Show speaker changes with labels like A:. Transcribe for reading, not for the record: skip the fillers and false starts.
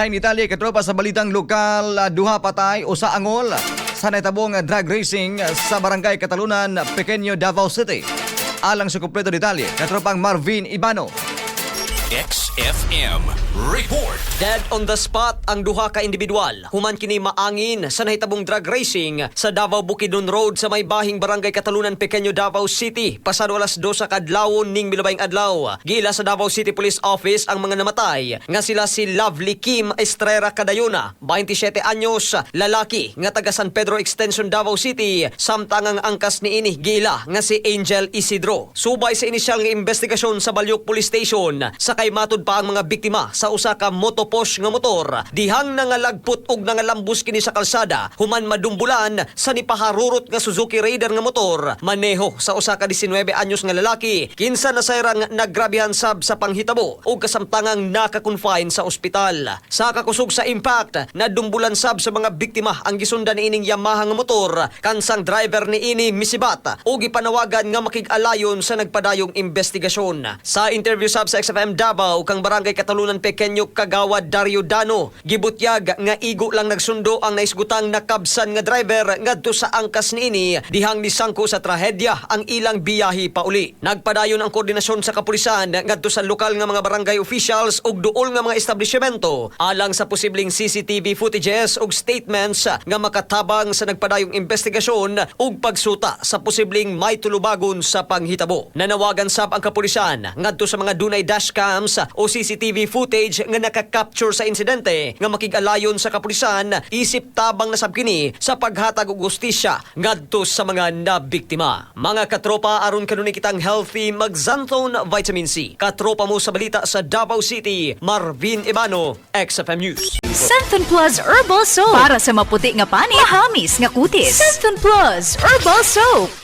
A: In Italia, katropa sa balitang lokal, duha patay o sa angol sa natabong drag racing sa Barangay Katalunan, Pequeño Davao City. Alang sa kumpleto detalye, katropang Marvin Ibano.
B: XFM Report.
C: Dead on the spot ang duha ka individual. Human kini maangin sa nahitabong drag racing sa Davao Bukidnon Road sa may bahing Barangay Katalunan, Pequeño Davao City. Pasado alas 2 kadlawon ning milabayng adlaw. Gila sa Davao City Police Office ang mga namatay nga sila si Lovely Kim Estrera Cadayona, 27 anyos, lalaki nga taga San Pedro Extension, Davao City, samtang ang angkas niini gila nga si Angel Isidro. Subay sa inisyal nga investigasyon sa Balyok Police Station, sakay matud pa ang mga biktima sa usa ka motoposh nga motor. Dihang nangalagput og nangalambus kini sa kalsada, human madumbulan sa nipaharurot nga Suzuki Raider nga motor. Maneho sa usa ka 19 anyos nga lalaki, kinsa na sayrang naggrabihan sab sa panghitabo ug kasamtangang naka-confine sa ospital. Sa kakusog sa impact, nadumbulan sab sa mga biktima ang gisundan niining Yamaha nga motor, kansang driver niini misibat ug gipanawagan nga makig-alayon sa nagpadayong investigasyon. Sa interview sab sa XFM Davao kang Barangay Katalunan Pequeño Kagawad Dario Dano, gibutyag nga igo lang nagsundo ang naisgutang nakabsan nga driver ngadto sa angkas niini, dihang nisangko sa trahedya ang ilang biyahe pauli. Nagpadayon ang koordinasyon sa kapulisan ngadto sa lokal nga mga barangay officials ug duol nga mga establishmento alang sa posibleng CCTV footages ug statements nga makatabang sa nagpadayong investigasyon ug pagsuta sa posibleng may tulubagon sa panghitabo. Nanawagan sab ang kapulisan ngadto sa mga dunay dashcams o CCTV footage nga nakakapture sa insidente nga makig-alayon sa kapulisan isip tabang na sab kini sa paghatag og hustisya ngadto sa mga nabiktima. Mga katropa, aron kanunay kitang healthy, mag-Xanthone Vitamin C. Katropa mo sa balita sa Davao City, Marvin Ibano, XFM News.
D: Xanthone Plus Herbal Soap para sa maputi nga pani, mahamis nga kutis. Xanthone Plus Herbal Soap.